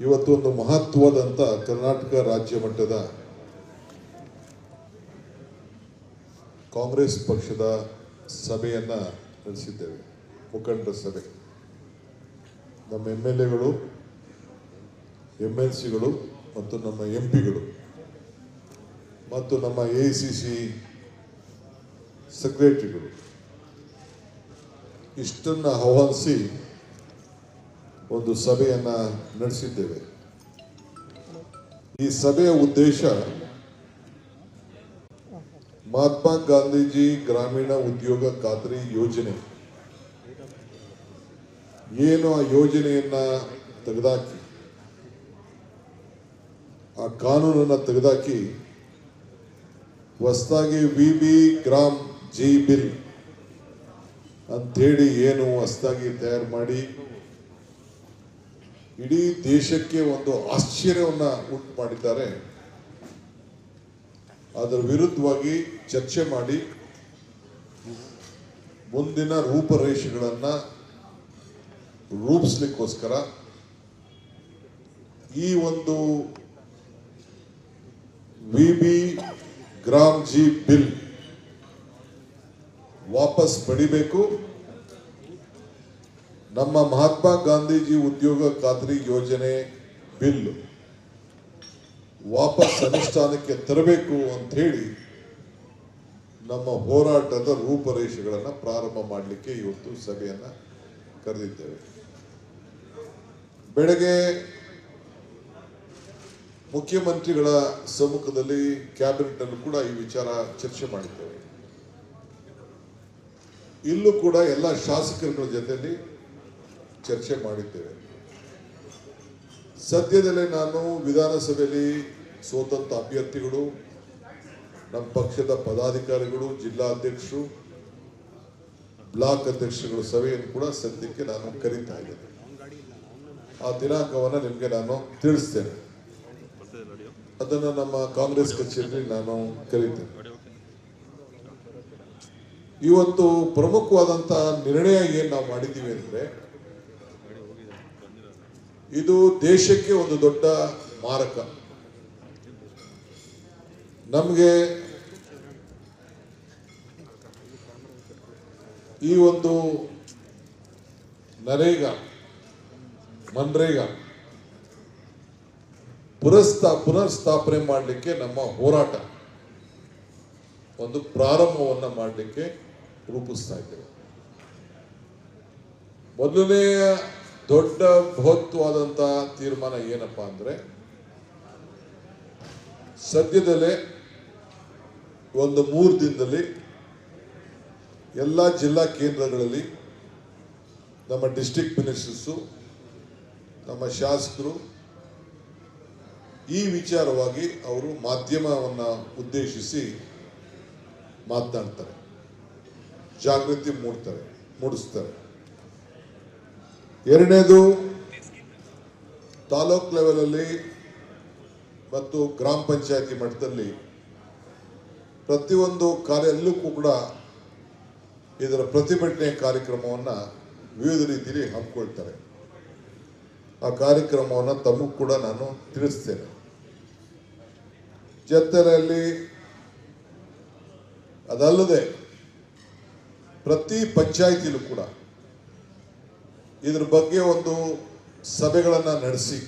ಇವತ್ತು ಒಂದು ಮಹತ್ವದಂತ ಕರ್ನಾಟಕ ರಾಜ್ಯ ಮಟ್ಟದ ಕಾಂಗ್ರೆಸ್ ಪಕ್ಷದ ಸಭೆಯನ್ನ ನಡೆಸಿದ್ದೇವೆ. ಮುಖಂಡರ ಸಭೆ. ನಮ್ಮ MLAಗಳು, MLCಗಳು ಮತ್ತು ನಮ್ಮ MPಗಳು ಮತ್ತು ನಮ್ಮ AICC ಸೆಕ್ರೆಟರಿಗಳು ಇಷ್ಟನ್ನು ಆಹ್ವಾನಿಸಿ ಒಂದು ಸಭೆಯನ್ನ ನಡೆಸಿದ್ದೇವೆ. ಈ ಸಭೆಯ ಉದ್ದೇಶ ಮಹಾತ್ಮ ಗಾಂಧೀಜಿ ಗ್ರಾಮೀಣ ಉದ್ಯೋಗ ಖಾತ್ರಿ ಯೋಜನೆ ಏನು, ಆ ಯೋಜನೆಯನ್ನ ತೆಗೆದಾಕಿ, ಆ ಕಾನೂನನ್ನು ತೆಗೆದಾಕಿ ಹೊಸದಾಗಿ VB ಗ್ರಾಮ್ ಜಿ ಬಿಲ್ ಅಂಥೇಳಿ ಏನು ಹೊಸದಾಗಿ ತಯಾರು ಮಾಡಿ ಇಡೀ ದೇಶಕ್ಕೆ ಒಂದು ಆಶ್ಚರ್ಯವನ್ನ ಉಂಟು ಮಾಡಿದ್ದಾರೆ. ಅದರ ವಿರುದ್ಧವಾಗಿ ಚರ್ಚೆ ಮಾಡಿ ಮುಂದಿನ ರೂಪರೇಷೆಗಳನ್ನು ರೂಪಿಸ್ಲಿಕ್ಕೋಸ್ಕರ ಈ ಒಂದು VB ಗ್ರಾಮ್ ಜಿ ಬಿಲ್ ವಾಪಸ್ ಪಡಿಬೇಕು, ನಮ್ಮ ಮಹಾತ್ಮ ಗಾಂಧೀಜಿ ಉದ್ಯೋಗ ಖಾತ್ರಿ ಯೋಜನೆ ಬಿಲ್ ವಾಪಸ್ ಅನುಷ್ಠಾನಕ್ಕೆ ತರಬೇಕು ಅಂತ ಹೇಳಿ ನಮ್ಮ ಹೋರಾಟದ ರೂಪರೇಷೆಗಳನ್ನು ಪ್ರಾರಂಭ ಮಾಡಲಿಕ್ಕೆ ಇವತ್ತು ಸಭೆಯನ್ನ ಕರೆದಿದ್ದೇವೆ. ಬೆಳಗ್ಗೆ ಮುಖ್ಯಮಂತ್ರಿಗಳ ಸಮ್ಮುಖದಲ್ಲಿ ಕ್ಯಾಬಿನೆಟ್ ಅನ್ನು ಕೂಡ ಈ ವಿಚಾರ ಚರ್ಚೆ ಮಾಡಿದ್ದೇವೆ. ಇಲ್ಲೂ ಕೂಡ ಎಲ್ಲ ಶಾಸಕರುಗಳ ಜೊತೆಯಲ್ಲಿ ಚರ್ಚೆ ಮಾಡಿದ್ದೇವೆ. ಸದ್ಯದಲ್ಲೇ ನಾನು ವಿಧಾನಸಭೆಯಲ್ಲಿ ಸ್ವತಂತ್ರ ಅಭ್ಯರ್ಥಿಗಳು, ನಮ್ಮ ಪಕ್ಷದ ಪದಾಧಿಕಾರಿಗಳು, ಜಿಲ್ಲಾಧ್ಯಕ್ಷರು, ಬ್ಲಾಕ್ ಅಧ್ಯಕ್ಷರುಗಳ ಸಭೆಯನ್ನು ಕೂಡ ಸದ್ಯಕ್ಕೆ ನಾನು ಕರೀತಾ ಇದ್ದೇನೆ. ಆ ದಿನಾಂಕವನ್ನು ನಿಮಗೆ ನಾನು ತಿಳಿಸ್ತೇನೆ. ಅದನ್ನು ನಮ್ಮ ಕಾಂಗ್ರೆಸ್ ಕಚೇರಿಯಲ್ಲಿ ನಾನು ಕರೀತೇನೆ. ಇವತ್ತು ಪ್ರಮುಖವಾದಂತಹ ನಿರ್ಣಯ ಏನು ನಾವು ಮಾಡಿದ್ದೀವಿ ಅಂದರೆ, ಇದು ದೇಶಕ್ಕೆ ಒಂದು ದೊಡ್ಡ ಮಾರಕ. ನಮಗೆ ಈ ಒಂದು ನರೇಗಾ, ಮನ್ರೇಗಾ ಪುನರ್ಸ್ಥಾಪನೆ ಮಾಡಲಿಕ್ಕೆ ನಮ್ಮ ಹೋರಾಟ ಒಂದು ಪ್ರಾರಂಭವನ್ನು ಮಾಡಲಿಕ್ಕೆ ರೂಪಿಸ್ತಾ ಇದ್ದೇವೆ. ಮೊದಲನೆಯ ದೊಡ್ಡ ಮಹತ್ವವಾದಂತಹ ತೀರ್ಮಾನ ಏನಪ್ಪಾ ಅಂದ್ರೆ, ಸದ್ಯದಲ್ಲೇ ಒಂದು 3 ದಿನದಲ್ಲಿ ಎಲ್ಲ ಜಿಲ್ಲಾ ಕೇಂದ್ರಗಳಲ್ಲಿ ನಮ್ಮ ಡಿಸ್ಟ್ರಿಕ್ಟ್ ಮಿನಿಸ್ಟರ್ಸು, ನಮ್ಮ ಶಾಸಕರು ಈ ವಿಚಾರವಾಗಿ ಅವರು ಮಾಧ್ಯಮವನ್ನು ಉದ್ದೇಶಿಸಿ ಮಾತನಾಡ್ತಾರೆ, ಜಾಗೃತಿ ಮೂಡಿಸ್ತಾರೆ. ಎರಡನೇದು, ತಾಲೂಕ್ ಲೆವೆಲಲ್ಲಿ ಮತ್ತು ಗ್ರಾಮ ಪಂಚಾಯತಿ ಮಟ್ಟದಲ್ಲಿ ಪ್ರತಿಯೊಂದು ಕಾರ್ಯಲ್ಲೂ ಕೂಡ ಇದರ ಪ್ರತಿಭಟನೆ ಕಾರ್ಯಕ್ರಮವನ್ನು ವಿವಿಧ ರೀತಿಯಲ್ಲಿ ಹಮ್ಮಿಕೊಳ್ತಾರೆ. ಆ ಕಾರ್ಯಕ್ರಮವನ್ನು ತಮಗೂ ಕೂಡ ನಾನು ತಿಳಿಸ್ತೇನೆ. ಜೊತೆಯಲ್ಲಿ ಅದಲ್ಲದೆ ಪ್ರತಿ ಪಂಚಾಯಿತಿಲೂ ಕೂಡ ಇದ್ರ ಬಗ್ಗೆ ಒಂದು ಸಭೆಗಳನ್ನು ನಡೆಸಿ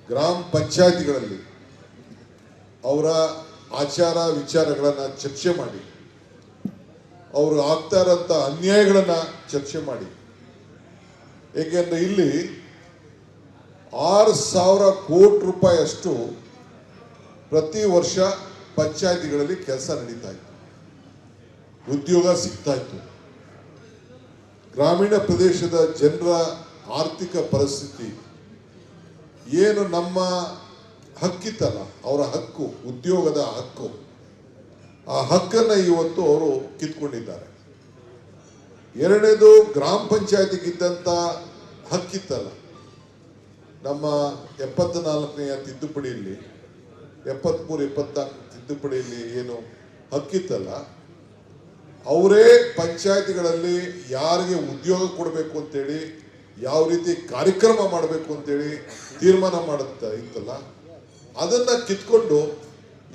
ಗ್ರಾಮ ಪಂಚಾಯಿತಿಗಳಲ್ಲಿ ಅವರ ಆಚಾರ ವಿಚಾರಗಳನ್ನು ಚರ್ಚೆ ಮಾಡಿ, ಅವರು ಆಗ್ತಾ ಇರೋಂಥ ಅನ್ಯಾಯಗಳನ್ನು ಚರ್ಚೆ ಮಾಡಿ. ಏಕೆಂದರೆ ಇಲ್ಲಿ 6,000 ಕೋಟಿ ರೂಪಾಯಿ ಅಷ್ಟು ಪ್ರತಿ ವರ್ಷ ಪಂಚಾಯಿತಿಗಳಲ್ಲಿ ಕೆಲಸ ನಡೀತಾ ಇತ್ತು, ಉದ್ಯೋಗ ಸಿಗ್ತಾ ಇತ್ತು. ಗ್ರಾಮೀಣ ಪ್ರದೇಶದ ಜನರ ಆರ್ಥಿಕ ಪರಿಸ್ಥಿತಿ ಏನು, ನಮ್ಮ ಹಕ್ಕಿತ್ತಲ್ಲ, ಅವರ ಹಕ್ಕು, ಉದ್ಯೋಗದ ಹಕ್ಕು, ಆ ಹಕ್ಕನ್ನು ಇವತ್ತು ಅವರು ಕಿತ್ಕೊಂಡಿದ್ದಾರೆ. ಎರಡನೇದು, ಗ್ರಾಮ ಪಂಚಾಯತಿಗಿದ್ದಂಥ ಹಕ್ಕಿತ್ತಲ್ಲ, ನಮ್ಮ 74ನೇ ತಿದ್ದುಪಡಿಯಲ್ಲಿ 73-74 ತಿದ್ದುಪಡಿಯಲ್ಲಿ ಏನು ಹಕ್ಕಿತ್ತಲ್ಲ, ಅವರೇ ಪಂಚಾಯತಿಗಳಲ್ಲಿ ಯಾರಿಗೆ ಉದ್ಯೋಗ ಕೊಡಬೇಕು ಅಂತೇಳಿ ಯಾವ ರೀತಿ ಕಾರ್ಯಕ್ರಮ ಮಾಡಬೇಕು ಅಂತೇಳಿ ತೀರ್ಮಾನ ಮಾಡುತ್ತಾ ಇತ್ತಲ್ಲ, ಅದನ್ನ ಕಿತ್ಕೊಂಡು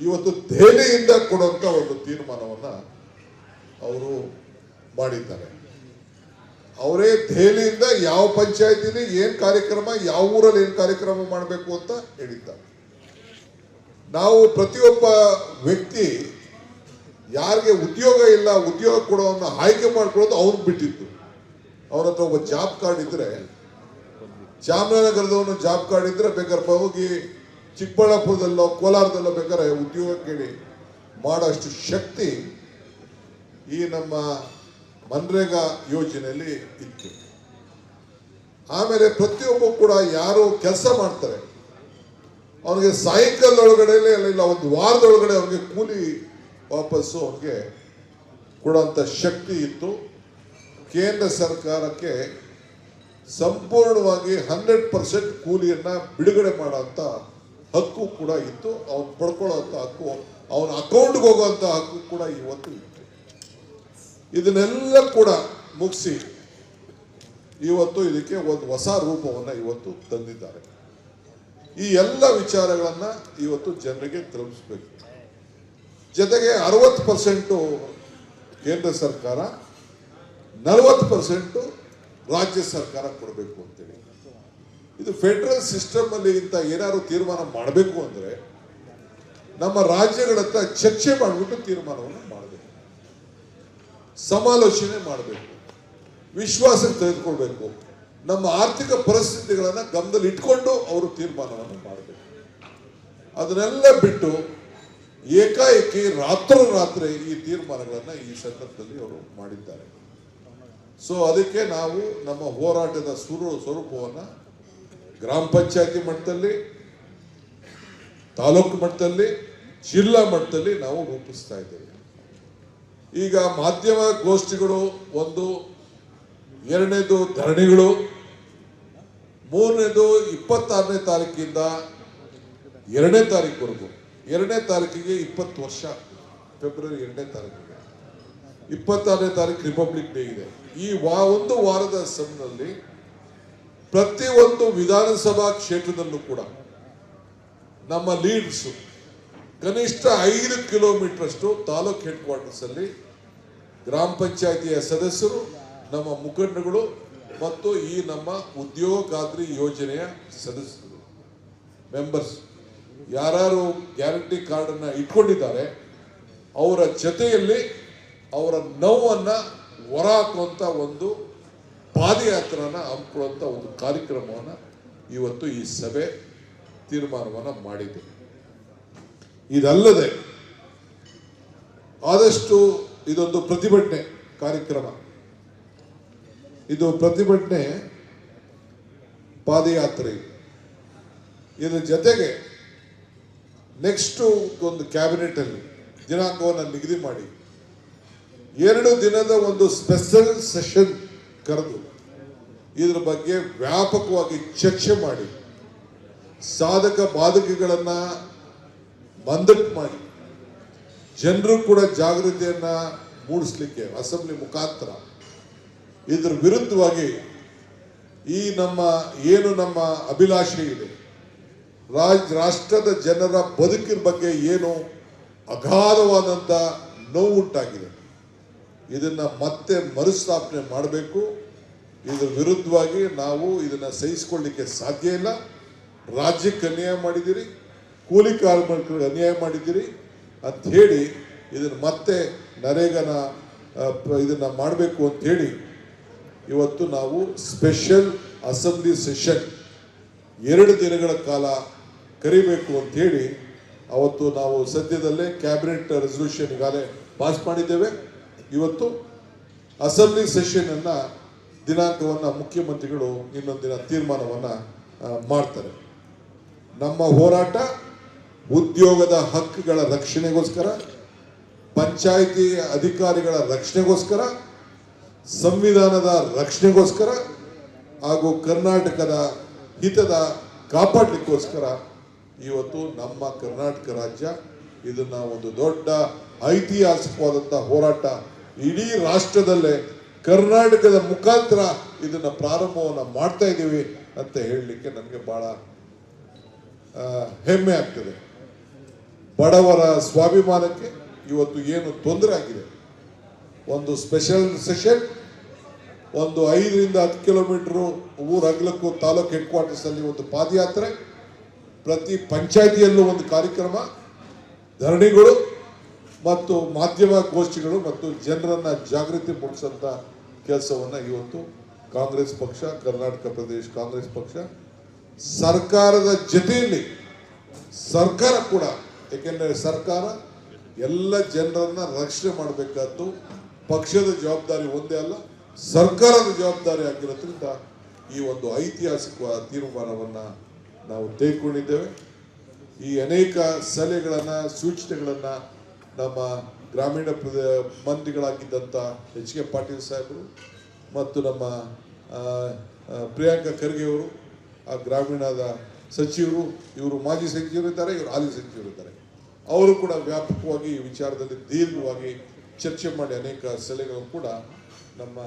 ಇವತ್ತು ದೆಹಲಿಯಿಂದ ಕೊಡುವಂತ ಒಂದು ತೀರ್ಮಾನವನ್ನ ಅವರು ಮಾಡಿದ್ದಾರೆ. ಅವರೇ ದೆಹಲಿಯಿಂದ ಯಾವ ಪಂಚಾಯತಿಲಿ ಏನ್ ಕಾರ್ಯಕ್ರಮ, ಯಾವ ಊರಲ್ಲಿ ಏನ್ ಕಾರ್ಯಕ್ರಮ ಮಾಡಬೇಕು ಅಂತ ಹೇಳಿದ್ದಾರೆ. ನಾವು ಪ್ರತಿಯೊಬ್ಬ ವ್ಯಕ್ತಿ ಯಾರಿಗೆ ಉದ್ಯೋಗ ಇಲ್ಲ, ಉದ್ಯೋಗ ಕೊಡೋವನ್ನ ಆಯ್ಕೆ ಮಾಡ್ಕೊಳ್ಳೋದು ಅವ್ರಿಗೆ ಬಿಟ್ಟಿತ್ತು. ಅವ್ರ ಹತ್ರ ಒಬ್ಬ ಜಾಬ್ ಕಾರ್ಡ್ ಇದ್ರೆ, ಚಾಮರಾಜನಗರದವನು ಜಾಬ್ ಕಾರ್ಡ್ ಇದ್ರೆ ಬೇಕಾದ್ರೆ ಹೋಗಿ ಚಿಕ್ಕಬಳ್ಳಾಪುರದಲ್ಲೋ ಕೋಲಾರದಲ್ಲೋ ಬೇಕಾದ್ರೆ ಉದ್ಯೋಗ ಕೇಳಿ ಮಾಡೋಷ್ಟು ಶಕ್ತಿ ಈ ನಮ್ಮ ಮನ್ರೇಗಾ ಯೋಜನೆಯಲ್ಲಿ ಇತ್ತು. ಆಮೇಲೆ ಪ್ರತಿಯೊಬ್ಬ ಕೂಡ ಯಾರು ಕೆಲಸ ಮಾಡ್ತಾರೆ ಅವನಿಗೆ ಸಾಯಂಕಾಲದೊಳಗಡೆ ಇಲ್ಲ ಒಂದು ವಾರದೊಳಗಡೆ ಅವನಿಗೆ ಕೂಲಿ ವಾಪಸ್ಸು ಅವನಿಗೆ ಕೊಡುವಂಥ ಶಕ್ತಿ ಇತ್ತು. ಕೇಂದ್ರ ಸರ್ಕಾರಕ್ಕೆ ಸಂಪೂರ್ಣವಾಗಿ 100% ಕೂಲಿಯನ್ನ ಬಿಡುಗಡೆ ಮಾಡೋಂಥ ಹಕ್ಕು ಕೂಡ ಇತ್ತು. ಅವನು ಪಡ್ಕೊಳ್ಳೋಂಥ ಹಕ್ಕು, ಅವನ ಅಕೌಂಟ್ಗೆ ಹೋಗುವಂಥ ಹಕ್ಕು ಕೂಡ ಇವತ್ತು ಇತ್ತು. ಇದನ್ನೆಲ್ಲ ಕೂಡ ಮುಗಿಸಿ ಇವತ್ತು ಇದಕ್ಕೆ ಒಂದು ಹೊಸ ರೂಪವನ್ನ ಇವತ್ತು ತಂದಿದ್ದಾರೆ. ಈ ಎಲ್ಲ ವಿಚಾರಗಳನ್ನ ಇವತ್ತು ಜನರಿಗೆ ತಲುಪಿಸಬೇಕು. ಜೊತೆಗೆ 60% ಕೇಂದ್ರ ಸರ್ಕಾರ, 40% ರಾಜ್ಯ ಸರ್ಕಾರ ಕೊಡಬೇಕು ಅಂತೇಳಿ. ಇದು ಫೆಡರಲ್ ಸಿಸ್ಟಮ್ ಅಲ್ಲಿ ಇಂತ ಏನಾದ್ರು ತೀರ್ಮಾನ ಮಾಡಬೇಕು ಅಂದ್ರೆ ನಮ್ಮ ರಾಜ್ಯಗಳ ಹತ್ರ ಚರ್ಚೆ ಮಾಡಿಬಿಟ್ಟು ತೀರ್ಮಾನವನ್ನು ಮಾಡಬೇಕು, ಸಮಾಲೋಚನೆ ಮಾಡಬೇಕು, ವಿಶ್ವಾಸಕ್ಕೆ ತೆಗೆದುಕೊಳ್ಬೇಕು. ನಮ್ಮ ಆರ್ಥಿಕ ಪರಿಸ್ಥಿತಿಗಳನ್ನ ಗಮನದಲ್ಲಿ ಇಟ್ಕೊಂಡು ಅವರು ತೀರ್ಮಾನವನ್ನು ಮಾಡಬೇಕು. ಅದನ್ನೆಲ್ಲ ಬಿಟ್ಟು ಏಕಾಏಕಿ ರಾತ್ರೋರಾತ್ರಿ ಈ ತೀರ್ಮಾನಗಳನ್ನ ಈ ಸಂದರ್ಭದಲ್ಲಿ ಅವರು ಮಾಡಿದ್ದಾರೆ. ಸೊ ಅದಕ್ಕೆ ನಾವು ನಮ್ಮ ಹೋರಾಟದ ಸ್ವರೂಪವನ್ನ ಗ್ರಾಮ ಪಂಚಾಯತಿ ಮಟ್ಟದಲ್ಲಿ, ತಾಲೂಕು ಮಟ್ಟದಲ್ಲಿ, ಜಿಲ್ಲಾ ಮಟ್ಟದಲ್ಲಿ ನಾವು ರೂಪಿಸ್ತಾ ಇದ್ದೇವೆ. ಈಗ ಮಾಧ್ಯಮ ಗೋಷ್ಠಿಗಳು ಒಂದು, ಎರಡನೇದು ಧರಣಿಗಳು, ಮೂರನೇದು 26ನೇ ತಾರೀಕಿಂದ 2ನೇ ತಾರೀಕುವರೆಗೂ. 2ನೇ ತಾರೀಕಿಗೆ 20 ವರ್ಷ, ಫೆಬ್ರವರಿ 2ನೇ ತಾರೀಕಿಗೆ. 26ನೇ ತಾರೀಕು ರಿಪಬ್ಲಿಕ್ ಡೇ ಇದೆ. ಈ ಒಂದು ವಾರದ ಸಮಯದಲ್ಲಿ ಪ್ರತಿಯೊಂದು ವಿಧಾನಸಭಾ ಕ್ಷೇತ್ರದಲ್ಲೂ ಕೂಡ ನಮ್ಮ ಲೀಡ್ಸ್ ಕನಿಷ್ಠ 5 ಕಿಲೋಮೀಟರ್ ಅಷ್ಟು ತಾಲೂಕ್ ಹೆಡ್ ಕ್ವಾರ್ಟರ್ಸ್ ಅಲ್ಲಿ ಗ್ರಾಮ ಪಂಚಾಯಿತಿಯ ಸದಸ್ಯರು, ನಮ್ಮ ಮುಖಂಡಗಳು ಮತ್ತು ಈ ನಮ್ಮ ಉದ್ಯೋಗ ಖಾತ್ರಿ ಯೋಜನೆಯ ಸದಸ್ಯರು, ಮೆಂಬರ್ಸ್ ಯಾರು ಗ್ಯಾರಂಟಿ ಕಾರ್ಡ್ ಅನ್ನ ಇಟ್ಕೊಂಡಿದ್ದಾರೆ ಅವರ ಜೊತೆಯಲ್ಲಿ ಅವರ ನೋವನ್ನ ಹೊರ ಹಾಕುವಂತ ಒಂದು ಪಾದಯಾತ್ರನ ಹಮ್ಮಿಕೊಳ್ಳುವಂತ ಒಂದು ಕಾರ್ಯಕ್ರಮವನ್ನ ಇವತ್ತು ಈ ಸಭೆ ತೀರ್ಮಾನವನ್ನ ಮಾಡಿದೆ. ಇದಲ್ಲದೆ ಆದಷ್ಟು ಇದೊಂದು ಪ್ರತಿಭಟನೆ ಕಾರ್ಯಕ್ರಮ, ಇದು ಪ್ರತಿಭಟನೆ ಪಾದಯಾತ್ರೆ. ಇದರ ಜೊತೆಗೆ ನೆಕ್ಸ್ಟ್ ಒಂದು ಕ್ಯಾಬಿನೆಟ್ ಅಲ್ಲಿ ದಿನಾಂಕವನ್ನು ನಿಗದಿ ಮಾಡಿ 2 ದಿನದ ಒಂದು ಸ್ಪೆಷಲ್ ಸೆಷನ್ ಕರೆದು ಇದ್ರ ಬಗ್ಗೆ ವ್ಯಾಪಕವಾಗಿ ಚರ್ಚೆ ಮಾಡಿ ಸಾಧಕ ಬಾಧಕಗಳನ್ನ ಮಂದಟ್ಟು ಮಾಡಿ ಜನರು ಕೂಡ ಜಾಗೃತಿಯನ್ನ ಮೂಡಿಸ್ಲಿಕ್ಕೆ ಅಸೆಂಬ್ಲಿ ಮುಖಾಂತರ ಇದ್ರ ವಿರುದ್ಧವಾಗಿ ಈ ನಮ್ಮ ಏನು ನಮ್ಮ ಅಭಿಲಾಷೆ ಇದೆ, ರಾಷ್ಟ್ರದ ಜನರ ಬದುಕಿನ ಬಗ್ಗೆ ಏನು ಅಗಾಧವಾದಂಥ ನೋವು ಉಂಟಾಗಿದೆ, ಇದನ್ನ ಮತ್ತೆ ಮರುಸ್ಥಾಪನೆ ಮಾಡಬೇಕು. ಇದರ ವಿರುದ್ಧವಾಗಿ ನಾವು ಇದನ್ನ ಸಹಿಸಿಕೊಳ್ಳಿಕ್ಕೆ ಸಾಧ್ಯ ಇಲ್ಲ. ರಾಜ್ಯಕ್ಕೆ ಅನ್ಯಾಯ ಮಾಡಿದ್ದೀರಿ, ಕೂಲಿ ಕಾರ್ಮಿಕರಿಗೆ ಅನ್ಯಾಯ ಮಾಡಿದ್ದೀರಿ ಅಂತ ಹೇಳಿ ಇದನ್ನ ಮತ್ತೆ ನರೇಗಾನ ಇದನ್ನ ಮಾಡಬೇಕು ಅಂತ ಹೇಳಿ ಇವತ್ತು ನಾವು ಸ್ಪೆಷಲ್ ಅಸೆಂಬ್ಲಿ ಸೆಷನ್ 2 ದಿನಗಳ ಕಾಲ ಕರಿಬೇಕು ಅಂತ ಹೇಳಿ ಅವತ್ತು ನಾವು ಸದ್ಯದಲ್ಲೇ ಕ್ಯಾಬಿನೆಟ್ ರೆಸಲ್ಯೂಷನ್ ಈಗಾಗಲೇ ಪಾಸ್ ಮಾಡಿದ್ದೇವೆ. ಇವತ್ತು ಅಸೆಂಬ್ಲಿ ಸೆಷನ್ ಅನ್ನ ದಿನಾಂಕವನ್ನ ಮುಖ್ಯಮಂತ್ರಿಗಳು ಇನ್ನೊಂದಿನ ತೀರ್ಮಾನವನ್ನ ಮಾಡ್ತಾರೆ. ನಮ್ಮ ಹೋರಾಟ ಉದ್ಯೋಗದ ಹಕ್ಕುಗಳ ರಕ್ಷಣೆಗೋಸ್ಕರ, ಪಂಚಾಯಿತಿ ಅಧಿಕಾರಿಗಳ ರಕ್ಷಣೆಗೋಸ್ಕರ, ಸಂವಿಧಾನದ ರಕ್ಷಣೆಗೋಸ್ಕರ ಹಾಗೂ ಕರ್ನಾಟಕದ ಹಿತದ ಕಾಪಾಡಲಿಕ್ಕೋಸ್ಕರ ಇವತ್ತು ನಮ್ಮ ಕರ್ನಾಟಕ ರಾಜ್ಯ ಇದನ್ನ ಒಂದು ದೊಡ್ಡ ಐತಿಹಾಸಿಕವಾದಂಥ ಹೋರಾಟ ಇಡೀ ರಾಷ್ಟ್ರದಲ್ಲೇ ಕರ್ನಾಟಕದ ಮುಖಾಂತರ ಇದನ್ನ ಪ್ರಾರಂಭವನ್ನು ಮಾಡ್ತಾ ಇದ್ದೀವಿ ಅಂತ ಹೇಳಲಿಕ್ಕೆ ನನಗೆ ಬಹಳ ಹೆಮ್ಮೆ ಆಗ್ತದೆ. ಬಡವರ ಸ್ವಾಭಿಮಾನಕ್ಕೆ ಇವತ್ತು ಏನು ತೊಂದರೆ ಆಗಿದೆ, ಒಂದು ಸ್ಪೆಷಲ್ ಸೆಷನ್, ಒಂದು 5 ರಿಂದ 10 ಕಿಲೋಮೀಟರ್ ಊರಗಲಕ್ಕೂ ತಾಲೂಕು ಹೆಡ್ ಕ್ವಾರ್ಟರ್ಸ್ ಅಲ್ಲಿ ಒಂದು ಪಾದಯಾತ್ರೆ, ಪ್ರತಿ ಪಂಚಾಯಿತಿಯಲ್ಲೂ ಒಂದು ಕಾರ್ಯಕ್ರಮ, ಧರಣಿಗಳು ಮತ್ತು ಮಾಧ್ಯಮ ಗೋಷ್ಠಿಗಳು ಮತ್ತು ಜನರನ್ನ ಜಾಗೃತಿ ಮೂಡಿಸಂತ ಕೆಲಸವನ್ನ ಇವತ್ತು ಕಾಂಗ್ರೆಸ್ ಪಕ್ಷ, ಕರ್ನಾಟಕ ಪ್ರದೇಶ ಕಾಂಗ್ರೆಸ್ ಪಕ್ಷ ಸರ್ಕಾರದ ಜೊತೆಯಲ್ಲಿ, ಸರ್ಕಾರ ಕೂಡ, ಏಕೆಂದರೆ ಸರ್ಕಾರ ಎಲ್ಲ ಜನರನ್ನ ರಕ್ಷಣೆ ಮಾಡಬೇಕಾದ್ದು ಪಕ್ಷದ ಜವಾಬ್ದಾರಿ ಒಂದೇ ಅಲ್ಲ, ಸರ್ಕಾರದ ಜವಾಬ್ದಾರಿ ಆಗಿರೋದ್ರಿಂದ ಈ ಒಂದು ಐತಿಹಾಸಿಕ ತೀರ್ಮಾನವನ್ನ ನಾವು ತೆಗೆದುಕೊಂಡಿದ್ದೇವೆ. ಈ ಅನೇಕ ಸಲಹೆಗಳನ್ನ, ಸೂಚನೆಗಳನ್ನ ನಮ್ಮ ಗ್ರಾಮೀಣ ಮಂತ್ರಿಗಳಾಗಿದ್ದಂಥ ಎಚ್ ಕೆ ಪಾಟೀಲ್ ಸಾಹೇಬರು ಮತ್ತು ನಮ್ಮ ಪ್ರಿಯಾಂಕಾ ಖರ್ಗೆ ಅವರು, ಆ ಗ್ರಾಮೀಣದ ಸಚಿವರು, ಇವರು ಮಾಜಿ ಸಚಿವರಿದ್ದಾರೆ, ಇವರು ಹಾಲಿ ಸಚಿವರಿದ್ದಾರೆ, ಅವರು ಕೂಡ ವ್ಯಾಪಕವಾಗಿ ಈ ವಿಚಾರದಲ್ಲಿ ದೀರ್ಘವಾಗಿ ಚರ್ಚೆ ಮಾಡಿ ಅನೇಕ ಸಲಹೆಗಳನ್ನು ಕೂಡ ನಮ್ಮ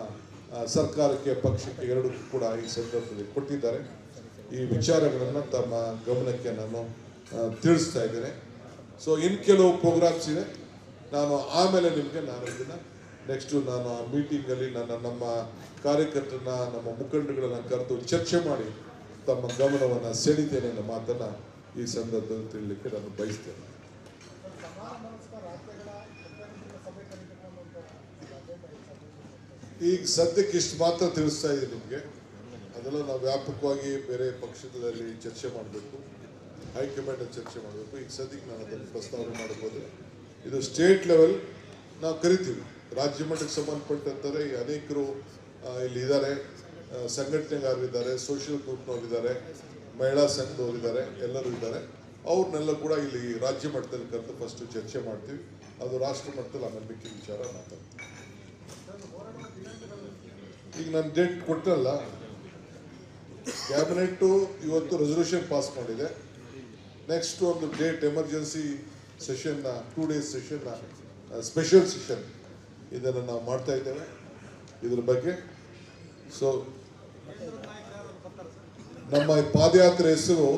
ಸರ್ಕಾರಕ್ಕೆ, ಪಕ್ಷಕ್ಕೆ ಎರಡಕ್ಕೂ ಕೂಡ ಈ ಸಂದರ್ಭದಲ್ಲಿ ಕೊಟ್ಟಿದ್ದಾರೆ. ಈ ವಿಚಾರಗಳನ್ನು ತಮ್ಮ ಗಮನಕ್ಕೆ ನಾನು ತಿಳಿಸ್ತಾ ಇದ್ದೇನೆ. ಸೊ ಇನ್ನು ಕೆಲವು ಪ್ರೋಗ್ರಾಮ್ಸ್ ಇದೆ, ನಾನು ಆಮೇಲೆ ನಿಮಗೆ ಇದನ್ನು ನೆಕ್ಸ್ಟು ನಾನು ಆ ಮೀಟಿಂಗಲ್ಲಿ ನಮ್ಮ ಕಾರ್ಯಕರ್ತರನ್ನ, ನಮ್ಮ ಮುಖಂಡಗಳನ್ನ ಕರೆದು ಚರ್ಚೆ ಮಾಡಿ ತಮ್ಮ ಗಮನವನ್ನು ಸೆಳೀತೇನೆ ಅನ್ನೋ ಮಾತನ್ನು ಈ ಸಂದರ್ಭದಲ್ಲಿ ತಿಳಿಲಿಕ್ಕೆ ನಾನು ಬಯಸ್ತೇನೆ. ಈಗ ಸದ್ಯಕ್ಕೆ ಇಷ್ಟು ಮಾತ್ರ ತಿಳಿಸ್ತಾ ಇದ್ದೀನಿ ನಿಮಗೆ. ಅದೆಲ್ಲ ನಾವು ವ್ಯಾಪಕವಾಗಿ ಬೇರೆ ಪಕ್ಷದಲ್ಲಿ ಚರ್ಚೆ ಮಾಡಬೇಕು, ಹೈಕಮಾಂಡ್ ಚರ್ಚೆ ಮಾಡಬೇಕು. ಈಗ ಸದ್ಯಕ್ಕೆ ನಾನು ಅದನ್ನು ಪ್ರಸ್ತಾವನೆ ಮಾಡಬಹುದು. ಇದು ಸ್ಟೇಟ್ ಲೆವೆಲ್ ನಾವು ಕರಿತೀವಿ, ರಾಜ್ಯ ಮಟ್ಟಕ್ಕೆ ಸಂಬಂಧಪಟ್ಟಂತಾರೆ ಅನೇಕರು ಇಲ್ಲಿ ಇದ್ದಾರೆ, ಸಂಘಟನೆಗಾರರಿದ್ದಾರೆ, ಸೋಷಿಯಲ್ ಗ್ರೂಪ್ನವರಿದ್ದಾರೆ, ಮಹಿಳಾ ಸಂಘದವರಿದ್ದಾರೆ, ಎಲ್ಲರೂ ಇದ್ದಾರೆ. ಅವ್ರನ್ನೆಲ್ಲ ಕೂಡ ಇಲ್ಲಿ ರಾಜ್ಯ ಮಟ್ಟದಲ್ಲಿ ಕರೆದು ಫಸ್ಟ್ ಚರ್ಚೆ ಮಾಡ್ತೀವಿ, ಅದು ರಾಷ್ಟ್ರ ಮಟ್ಟದಲ್ಲಿ ಆಮೇಲೆ ಮಿಕ್ಕಿ ವಿಚಾರ ಮಾತಾಡ್ತೀವಿ. ಈಗ ನಾನು ಡೇಟ್ ಕೊಟ್ಟಲ್ಲ, ಕ್ಯಾಬಿನೆಟ್ಟು ಇವತ್ತು ರೆಸಲ್ಯೂಷನ್ ಪಾಸ್ ಮಾಡಿದೆ. ನೆಕ್ಸ್ಟ್ ಒಂದು ಡೇಟ್ ಎಮರ್ಜೆನ್ಸಿ ಸೆಷನ್ನ, 2 days ಸೆಷನ್ನ, ಸ್ಪೆಷಲ್ ಸೆಷನ್ ಇದನ್ನು ನಾವು ಮಾಡ್ತಾ ಇದ್ದೇವೆ ಇದ್ರ ಬಗ್ಗೆ. ಸೊ ನಮ್ಮ ಪಾದಯಾತ್ರೆ ಹೆಸರು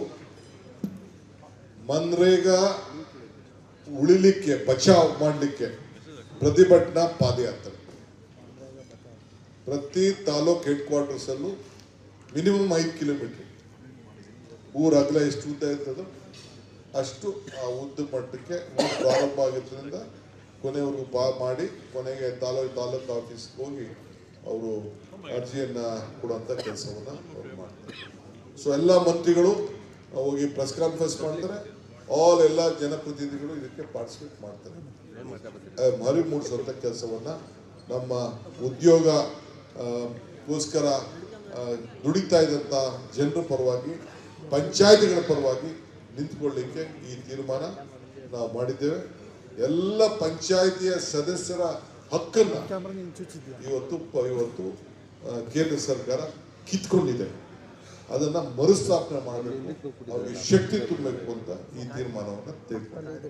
ಮನ್ರೇಗಾ ಉಳಿಲಿಕ್ಕೆ, ಬಚಾವ್ ಮಾಡಲಿಕ್ಕೆ ಪ್ರತಿಭಟನಾ ಪಾದಯಾತ್ರೆ. ಪ್ರತಿ ತಾಲೂಕ್ ಹೆಡ್ ಕ್ವಾರ್ಟರ್ಸ್ ಅಲ್ಲೂ ಮಿನಿಮಮ್ 5 ಕಿಲೋಮೀಟರ್ ಊರ ಅಗಲ ಎಷ್ಟು ಉದ್ದ ಇರ್ತದೋ ಅಷ್ಟು ಆ ಉದ್ದ ಮಟ್ಟಕ್ಕೆ ಪ್ರಾರಂಭ ಆಗಿದ್ದರಿಂದ ಕೊನೆವರೆಗೂ ಮಾಡಿ ಕೊನೆಗೆ ತಾಲೂಕು ಆಫೀಸ್ಗೆ ಹೋಗಿ ಅವರು ಅರ್ಜಿಯನ್ನ ಕೊಡುವಂತ ಕೆಲಸವನ್ನ ಅವ್ರು ಮಾಡ್ತಾರೆ. ಸೊ ಎಲ್ಲ ಮಂತ್ರಿಗಳು ಹೋಗಿ ಪ್ರೆಸ್ ಕಾನ್ಫರೆನ್ಸ್ ಮಾಡ್ತಾರೆ, ಎಲ್ಲ ಜನಪ್ರತಿನಿಧಿಗಳು ಇದಕ್ಕೆ ಪಾರ್ಟಿಸಿಪೇಟ್ ಮಾಡ್ತಾರೆ. ಮರಿ ಮೂಡಿಸುವಂತ ಕೆಲಸವನ್ನ ನಮ್ಮ ಉದ್ಯೋಗಗೋಸ್ಕರ ದುಡಿತಾ ಇದ್ದಂತ ಜನರ ಪರವಾಗಿ, ಪಂಚಾಯತಿಗಳ ಪರವಾಗಿ ನಿಂತುಕೊಳ್ಳಿಕ್ಕೆ ಈ ತೀರ್ಮಾನ ನಾವು ಮಾಡಿದ್ದೇವೆ. ಎಲ್ಲ ಪಂಚಾಯಿತಿಯ ಸದಸ್ಯರ ಹಕ್ಕನ್ನ ಇವತ್ತು ಕೇಂದ್ರ ಸರ್ಕಾರ ಕಿತ್ಕೊಂಡಿದೆ. ಅದನ್ನ ಮರುಸ್ಥಾಪನೆ ಮಾಡಬೇಕು, ಅವ್ರಿಗೆ ಶಕ್ತಿ ತುಂಬಬೇಕು ಅಂತ ಈ ತೀರ್ಮಾನವನ್ನು ತೆಗೆದುಕೊಂಡಿದೆ.